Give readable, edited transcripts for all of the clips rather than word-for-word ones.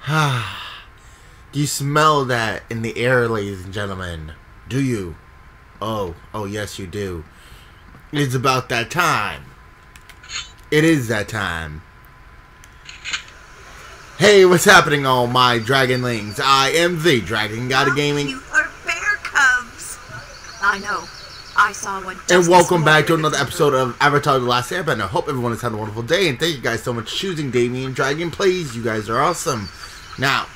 Do you smell that in the air, ladies and gentlemen? Do you? Oh, yes you do. It's about that time. It is that time. Hey, what's happening, all my dragonlings? I am the Dragon God of Gaming. You are bear cubs. I know. I saw one. And welcome back to another episode of Avatar: The Last Airbender. Hope everyone has had a wonderful day, and thank you guys so much for choosing Damian Dragon Plays. You guys are awesome. Now,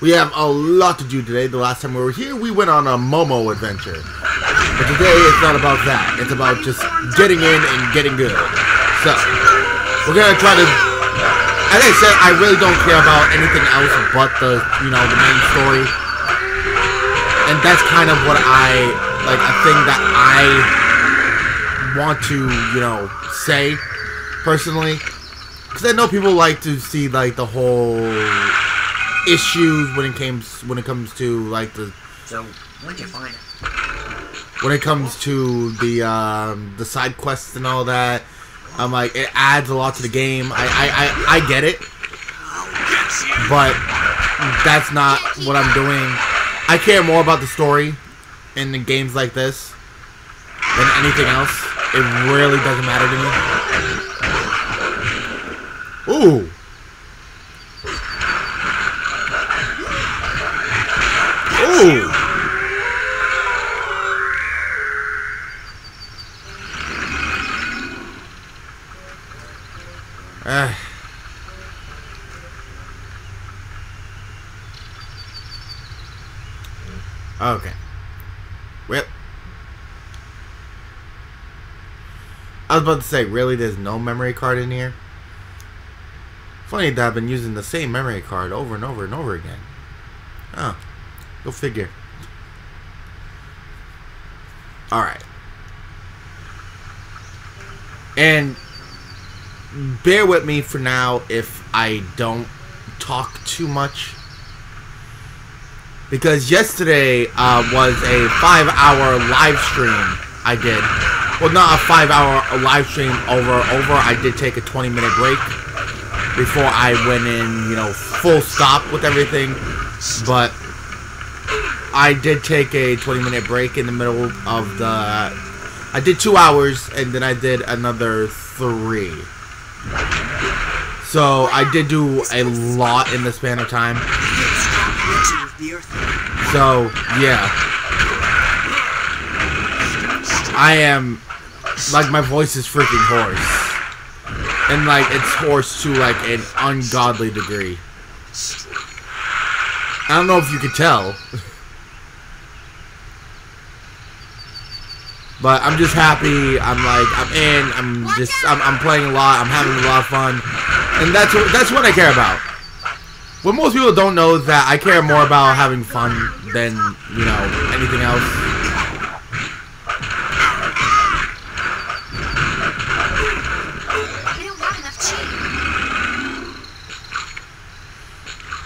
we have a lot to do today. The last time we were here, we went on a Momo adventure. But today, it's not about that. It's about just getting in and getting good. So, we're going to try to... As I said, I really don't care about anything else but the, the main story. And that's kind of what a thing that I want to, say, personally. Because I know people like to see, the whole issues when it comes to, the... So, when'd you find it? When it comes to the side quests and all that. I'm like, it adds a lot to the game. I get it. But that's not what I'm doing. I care more about the story in the games like this than anything else. It really doesn't matter to me. Ooh. Ooh. Okay. Well, I was about to say, really, there's no memory card in here? Funny that I've been using the same memory card over and over and over again. Oh, go figure. Alright. And bear with me for now if I don't talk too much. Because yesterday was a 5-hour live stream I did. Well, not a 5-hour live stream over. I did take a 20-minute break before I went in, full stop with everything. But I did take a 20-minute break in the middle of the... I did 2 hours, and then I did another 3. So I did do a lot in the span of time. So, yeah. I am, my voice is freaking hoarse. And, it's hoarse to, an ungodly degree. I don't know if you could tell. But I'm just happy. I'm playing a lot. I'm having a lot of fun. And that's what I care about. What most people don't know is that I care more about having fun than, anything else. We don't have enough chi.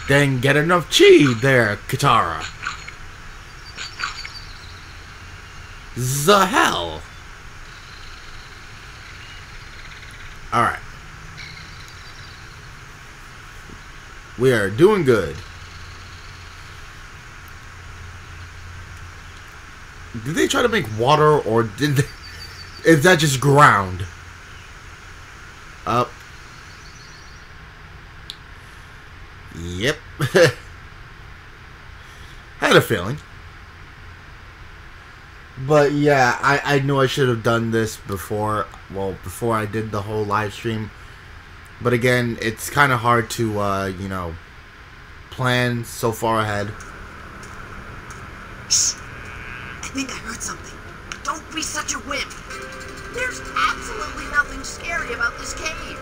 Then get enough chi there, Katara. The hell? Alright. We are doing good. Did they try to make water, or is that just ground? Up. Yep. Had a feeling. But yeah, I knew I should have done this before. Well, before I did the whole live stream. But again, it's kind of hard to, plan so far ahead. Shh. I think I heard something. Don't be such a wimp. There's absolutely nothing scary about this cave.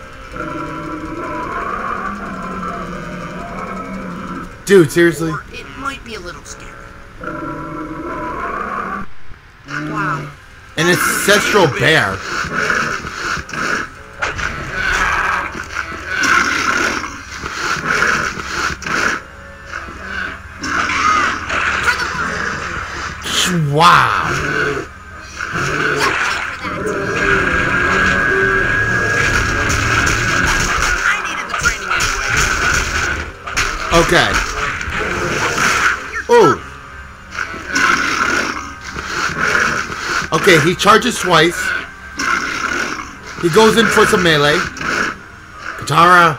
Dude, seriously? Or it might be a little scary. Wow. An ancestral bear. Wow. I needed the training anyway. Okay. Oh. Okay, he charges twice. He goes in for some melee. Katara.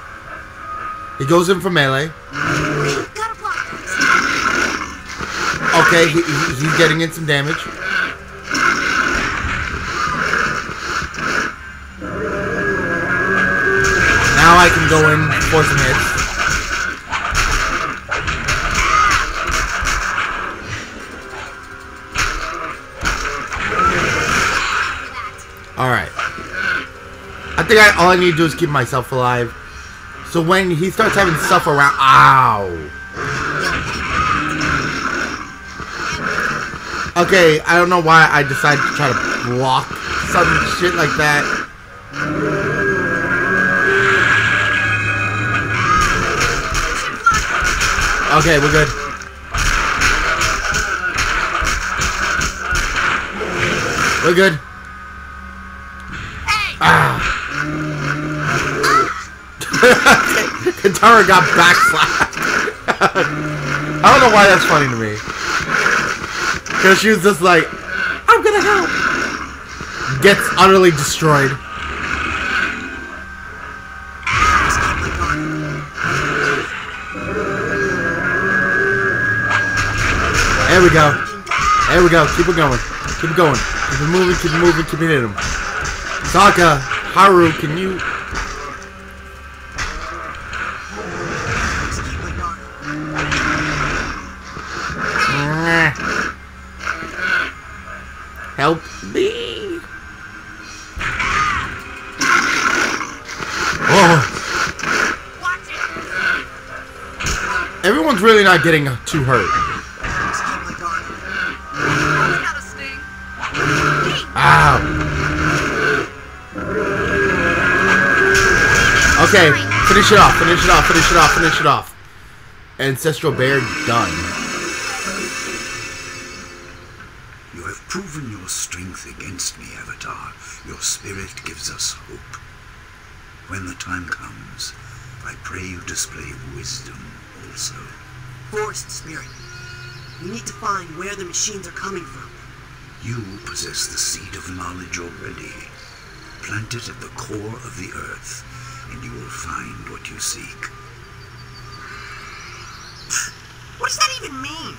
He goes in for melee. Okay, he's getting in some damage. Now I can go in for some hits. Alright. I think all I need to do is keep myself alive. So when he starts having stuff around... Ow! Okay, I don't know why I decided to try to block some shit like that. Okay, we're good. We're good. Ah. Katara got backslapped. I don't know why that's funny to me. Because she was just like, I'm gonna help. Gets utterly destroyed. There we go. There we go. Keep it going. Keep it going. Keep it moving. Keep it moving. Keep it hitting him. Sokka, Haru, can you... Help me. Oh. Everyone's really not getting too hurt. Ow. Okay, finish it off, finish it off, finish it off, finish it off. Ancestral Bear done. Proven your strength against me, Avatar. Your spirit gives us hope. When the time comes, I pray you display wisdom also. Forest Spirit, we need to find where the machines are coming from. You possess the seed of knowledge already. Plant it at the core of the earth, and you will find what you seek. What does that even mean?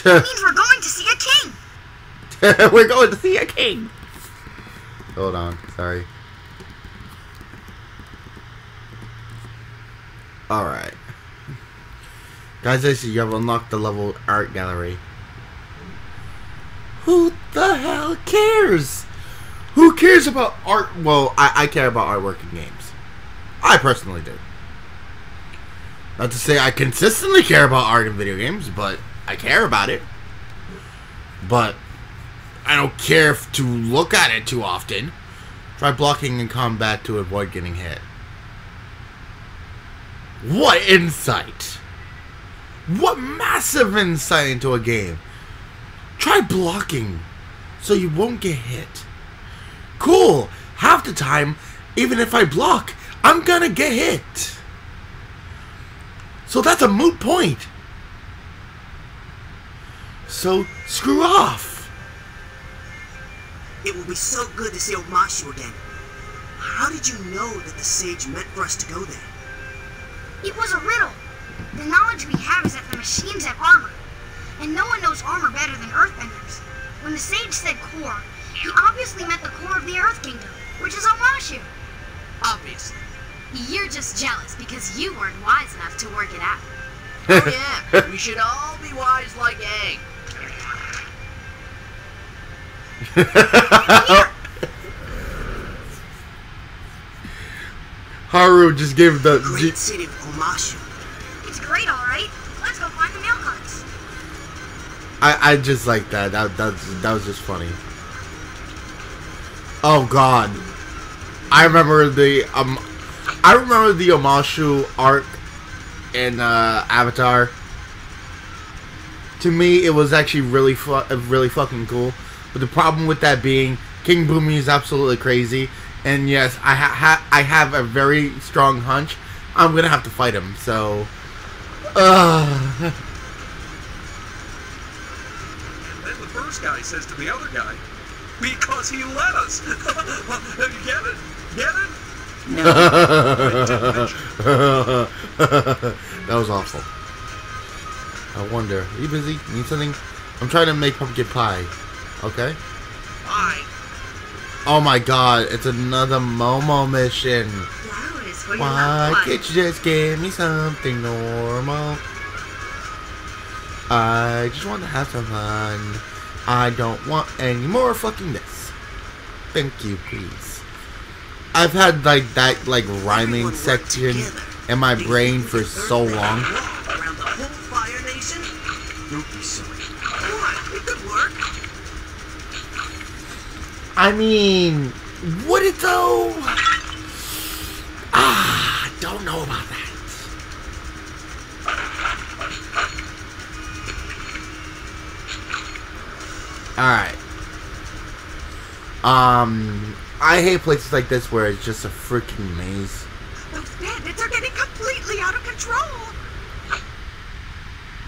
It means we're going to see a king. We're going to see a king. Hold on, sorry. Alright. Guys, I see you have unlocked the level art gallery. Who the hell cares? Who cares about art? Well, I care about artwork in games. I personally do. Not to say I consistently care about art in video games, but I care about it. But I don't care to look at it too often. Try blocking in combat to avoid getting hit. What insight! What massive insight into a game. Try blocking so you won't get hit. Cool! Half the time, even if I block, I'm gonna get hit. So that's a moot point. So screw off. It will be so good to see Omashu again. How did you know that the sage meant for us to go there? It was a riddle. The knowledge we have is that the machines have armor. And no one knows armor better than Earthbenders. When the sage said core, he obviously meant the core of the Earth Kingdom, which is Omashu. Obviously. You're just jealous because you weren't wise enough to work it out. Oh yeah, we should all be wise like Aang. Haru just gave the great city of Omashu. It's great, all right. Let's go find the mail carts. I just like that. That was just funny. Oh God, I remember the Omashu arc in Avatar. To me, it was actually really fucking cool. But the problem with that being, King Boomy is absolutely crazy, and yes, I have a very strong hunch I'm gonna have to fight him. So And then the first guy says to the other guy, because he let us. Get it? Get it? No. That was awful. I wonder. Are you busy? Need something? I'm trying to make pumpkin pie. Okay. Bye. Oh my god, it's another Momo mission. Flowers for your Why loved one. can't you just give me something normal? I just want to have some fun. I don't want any more fucking this. Thank you, please. I've had like that rhyming Everyone work section together. in my They brain think for the so Earth long. Bender walk around the whole Fire Nation? Don't be silly. What? It could work. I mean, would it though? I don't know about that. Alright. I hate places like this where it's just a freaking maze. Those bandits are getting completely out of control.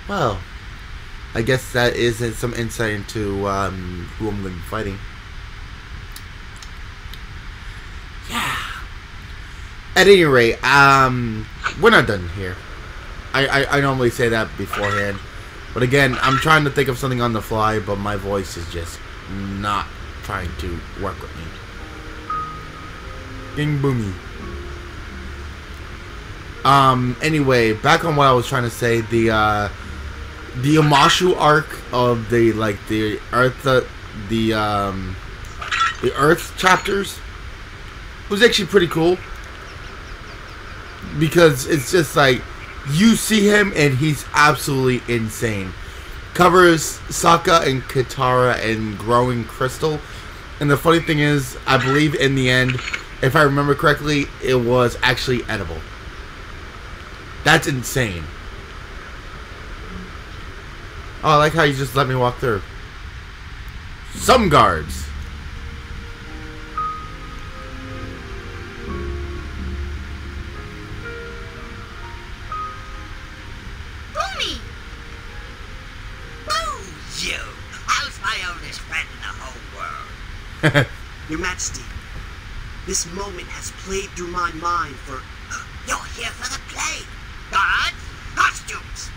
Well, I guess that is some insight into who I'm going to be fighting. Yeah. At any rate, we're not done here. I normally say that beforehand. But again, I'm trying to think of something on the fly, but my voice is just not trying to work with me. Ging boomy. Anyway, back on what I was trying to say, the Omashu arc of the Earth chapters was actually pretty cool, because it's just like you see him and he's absolutely insane. Covers Sokka and Katara and growing crystal, and the funny thing is, I believe in the end, if I remember correctly, it was actually edible. That's insane. Oh, I like how you just let me walk through. Some guards. Boomy! Boo, you! How's my oldest friend in the whole world? Your Majesty, this moment has played through my mind for... You're here for the play! Guards, costumes!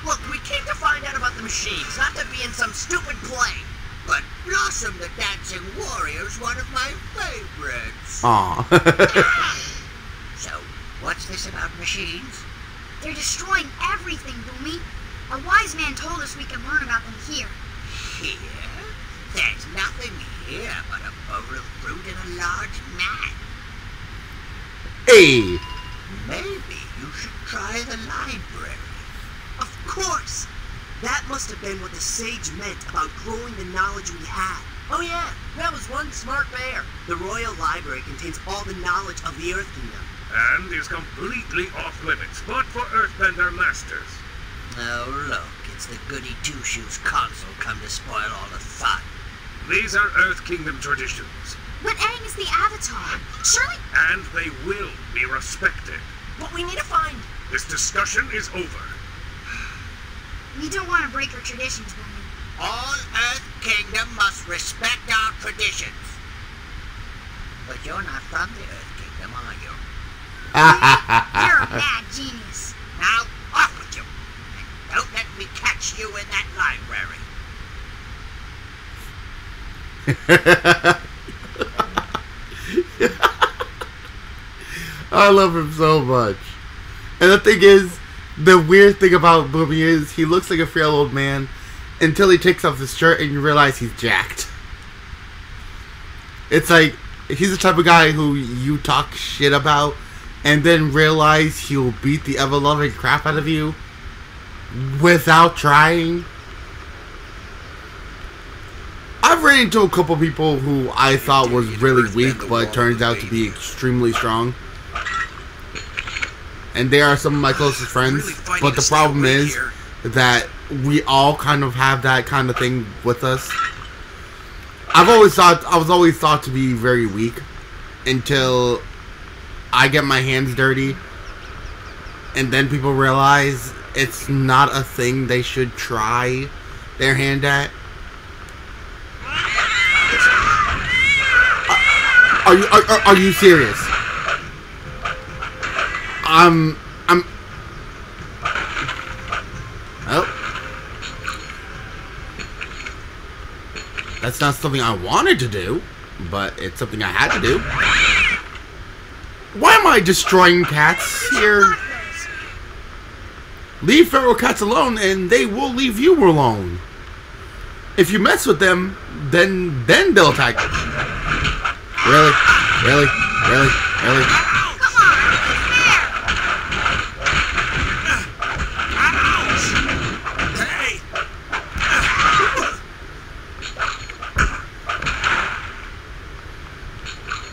Look, we came to find out about the machines, not to be in some stupid play. But Blossom the Dancing Warrior's one of my favorites. Aw. So, what's this about machines? They're destroying everything, Boomy. A wise man told us we could learn about them here. Here? There's nothing here but a bowl of fruit and a large mat. Hey. Maybe you should try the library. Of course! That must have been what the sage meant about growing the knowledge we had. Oh yeah, that was one smart bear. The Royal Library contains all the knowledge of the Earth Kingdom. And is completely off limits, but for Earthbender masters. Oh look, it's the Goody Two-Shoes console come to spoil all the fun. These are Earth Kingdom traditions, But Aang is the Avatar. Surely... and they will be respected. What we need to find... This discussion is over. We don't want to break our traditions, Boomy. All Earth Kingdom must respect our traditions. But you're not from the Earth Kingdom, are you? You're a bad genius. Now, off with you. And don't let me catch you in that library. I love him so much. And the thing is, the weird thing about Boomy is he looks like a frail old man until he takes off his shirt and you realize he's jacked. It's like he's the type of guy who you talk shit about and then realize he'll beat the ever-loving crap out of you without trying. I've ran into a couple people who I thought was really weak, but turns out to be extremely strong. And they are some of my closest friends. But the problem is that we all kind of have that kind of thing with us. I was always thought to be very weak. until I get my hands dirty, and then people realize it's not a thing they should try their hand at. Are you serious? Oh. That's not something I wanted to do, but it's something I had to do. Why am I destroying cats here? Leave feral cats alone and they will leave you alone. If you mess with them, then they'll attack you. Really? Really? Really? Really? Come on, Hey!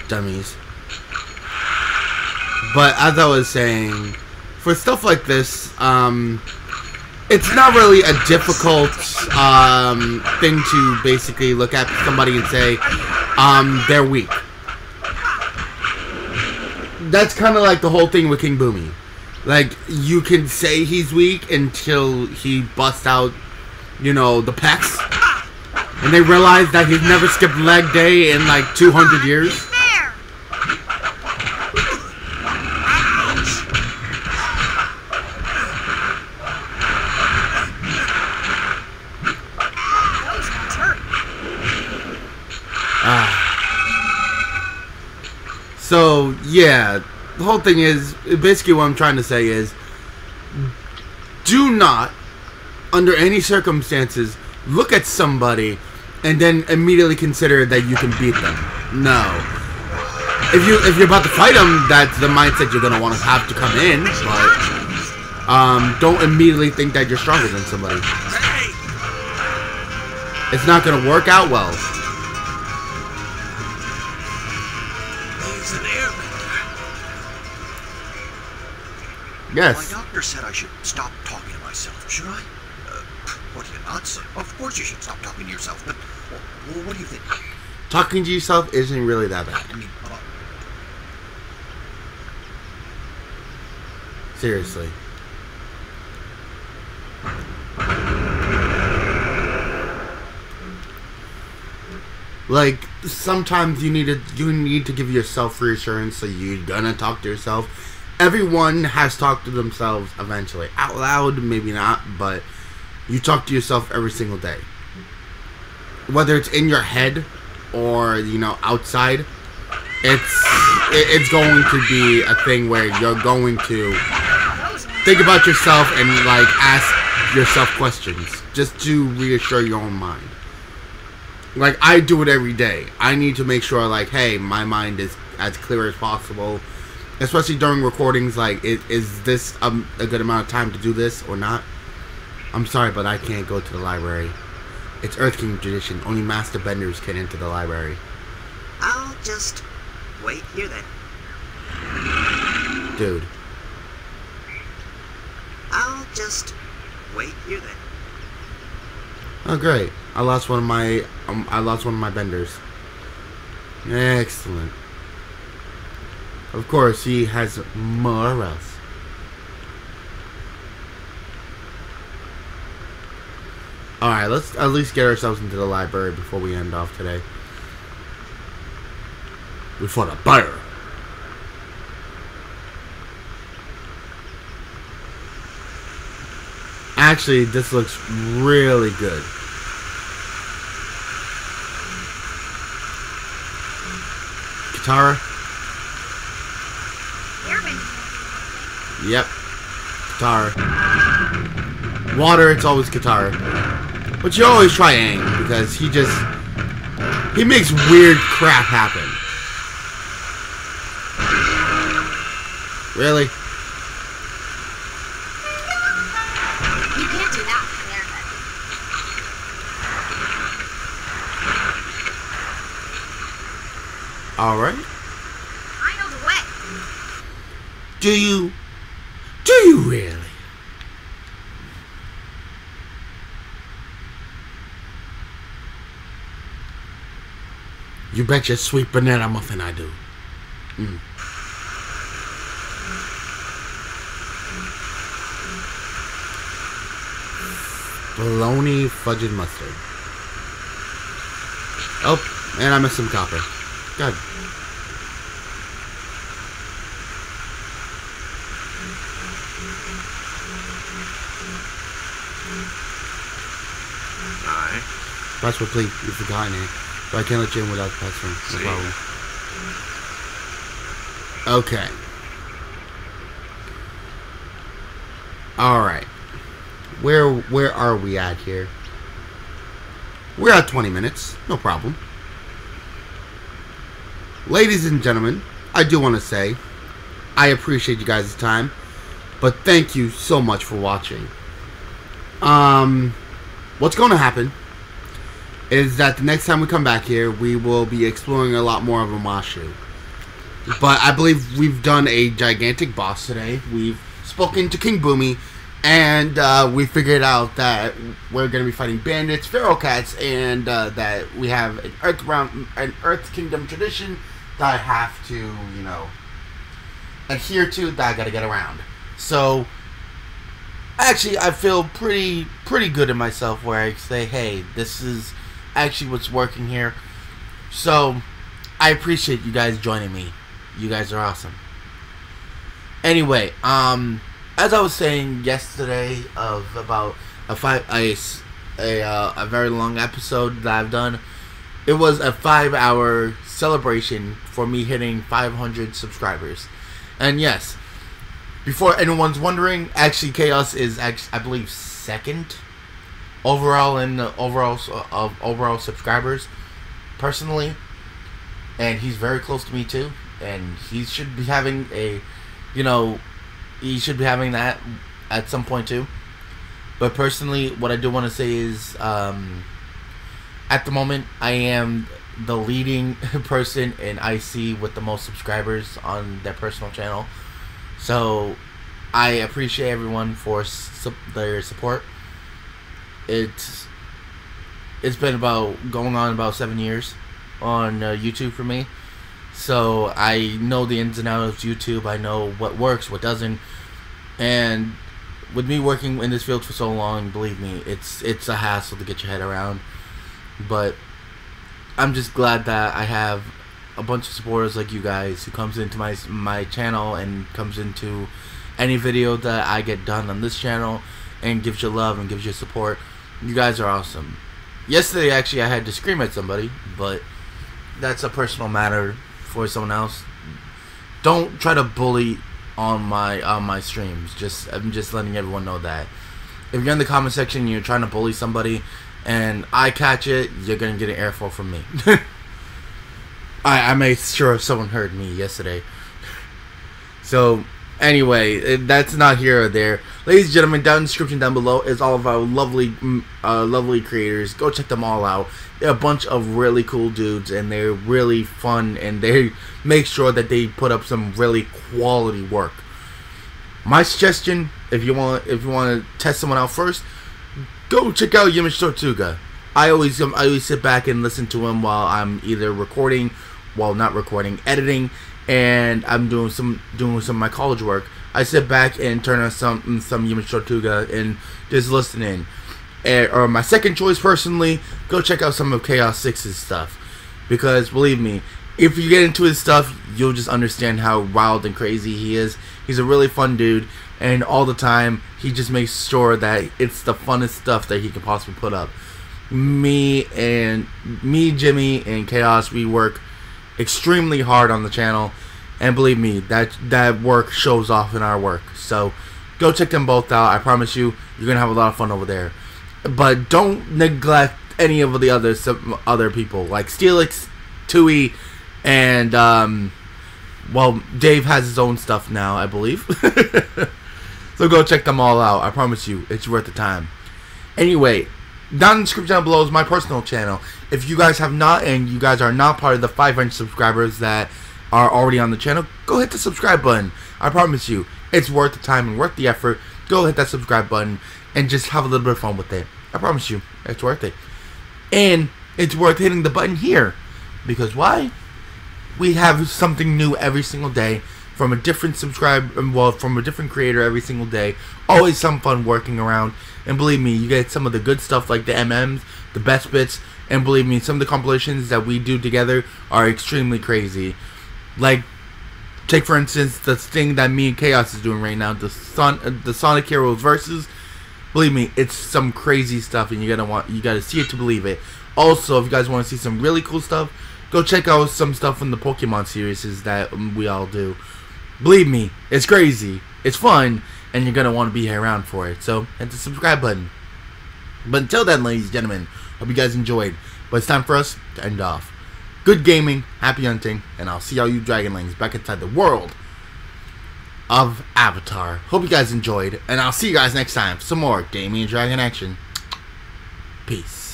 Dummies. But as I was saying, for stuff like this, it's not really a difficult thing to basically look at somebody and say, they're weak. That's kind of like the whole thing with King Boomy. Like, you can say he's weak until he busts out, you know, the pecs. And they realize that he's never skipped leg day in like 200 years. there! Those ones hurt. So, yeah, the whole thing is, basically what I'm trying to say is, do not, under any circumstances, look at somebody and then immediately consider that you can beat them. No. If you're about to fight them, that's the mindset you're going to want to have to come in, but don't immediately think that you're stronger than somebody. Hey! It's not going to work out well. He's an airbender. Yes. My doctor said I should stop talking to myself. Should I? What do you not say? Of course you should stop talking to yourself, but what do you think? Talking to yourself isn't really that bad. I mean, Seriously. Like, sometimes you need to give yourself reassurance, so you're gonna talk to yourself. Everyone has talked to themselves eventually. Out loud, maybe not, but you talk to yourself every single day. Whether it's in your head or, you know, outside, it's going to be a thing where you're going to think about yourself and, like, ask yourself questions just to reassure your own mind. Like, I do it every day. I need to make sure, like, hey, my mind is as clear as possible. Especially during recordings, like, is this a good amount of time to do this or not? I'm sorry, but I can't go to the library. It's Earth King tradition. Only Master Benders can enter the library. I'll just wait here then. Dude. I'll just wait here then. Oh, great. I lost one of my benders. Excellent. Of course, he has more else. Alright, let's at least get ourselves into the library before we end off today. Before the bear. Actually, this looks really good. Katara? Airbender. Yep. Katara. Water, it's always Katara. But you always try Aang, because he makes weird crap happen. Really? You can't do that with Airbender. Alright. I know the way. Do you? Do you really? You bet your sweet banana muffin I do. Bologna fudged mustard. Oh, and I missed some copper. Good. Aye. Password, please. You forgot it. So I can't let you in without the password. No problem. Okay. Alright. Where are we at here? We're at 20 minutes. No problem. Ladies and gentlemen, I do want to say I appreciate you guys' time, but thank you so much for watching. What's going to happen is that the next time we come back here, we will be exploring a lot more of Omashu. But I believe we've done a gigantic boss today. We've spoken to King Boomy, and we figured out that we're going to be fighting bandits, feral cats, and that we have an Earth Kingdom tradition that I have to, you know, adhere to, that I got to get around. So actually, I feel pretty good in myself, where I say, hey, this is actually what's working here. So I appreciate you guys joining me. You guys are awesome. Anyway, as I was saying yesterday of about a very long episode that I've done, it was a 5-hour celebration for me hitting 500 subscribers. And yes, before anyone's wondering, actually Chaos is I believe second overall in the overall subscribers personally, and he's very close to me too, and he should be having a, you know, he should be having that at some point too. But personally, what I do want to say is, at the moment, I am the leading person in IC with the most subscribers on their personal channel. So I appreciate everyone for their support. It's been going on about 7 years on YouTube for me. So I know the ins and outs of YouTube. I know what works, what doesn't. And with me working in this field for so long, believe me, it's a hassle to get your head around. But I'm just glad that I have a bunch of supporters like you guys who comes into my channel and comes into any video that I get done on this channel and gives you love and gives you support. You guys are awesome. Yesterday, actually, I had to scream at somebody, but that's a personal matter for someone else. Don't try to bully on my streams. I'm just letting everyone know that if you're in the comment section and you're trying to bully somebody and I catch it, you're gonna get an airful from me. I made sure someone heard me yesterday. So anyway, that's not here or there. Ladies and gentlemen, down in the description down below is all of our lovely creators. Go check them all out. They're a bunch of really cool dudes, and they're really fun, and they make sure that they put up some really quality work. My suggestion, if you want to test someone out first, go check out Yamish Tortuga. I always sit back and listen to him while I'm either editing, and I'm doing some of my college work. I sit back and turn on some Yamish Tortuga and just listen in. Or my second choice, personally, go check out some of Chaos 6's stuff, because believe me, if you get into his stuff, you'll just understand how wild and crazy he is. He's a really fun dude, and all the time he just makes sure that it's the funnest stuff that he can possibly put up. Me, Jimmy, and Chaos, we work extremely hard on the channel, and believe me, that work shows off in our work. So go check them both out. I promise you, you're gonna have a lot of fun over there. But don't neglect any of the other people like Steelix, Tui, and well, Dave has his own stuff now, I believe. So go check them all out. I promise you, it's worth the time. Anyway, down in the description down below is my personal channel. If you guys have not, and you guys are not part of the 500 subscribers that are already on the channel, go hit the subscribe button. I promise you, it's worth the time and worth the effort. Go hit that subscribe button and just have a little bit of fun with it. I promise you, it's worth it. And it's worth hitting the button here. Because why? we have something new every single day from a different from a different creator every single day. Always some fun working around. And believe me, you get some of the good stuff like the MMs, the best bits, and believe me, some of the compilations that we do together are extremely crazy. Like, take for instance the thing that me and Chaos is doing right now, the Sonic Heroes Versus. Believe me, it's some crazy stuff, and you gotta see it to believe it. Also, if you guys want to see some really cool stuff, go check out some stuff from the Pokemon series that we all do. Believe me, it's crazy, it's fun, and you're gonna want to be around for it. So hit the subscribe button. But until then, ladies and gentlemen, hope you guys enjoyed. But it's time for us to end off. Good gaming, happy hunting, and I'll see all you Dragonlings back inside the world of Avatar. Hope you guys enjoyed, and I'll see you guys next time for some more Damian Dragon action. Peace.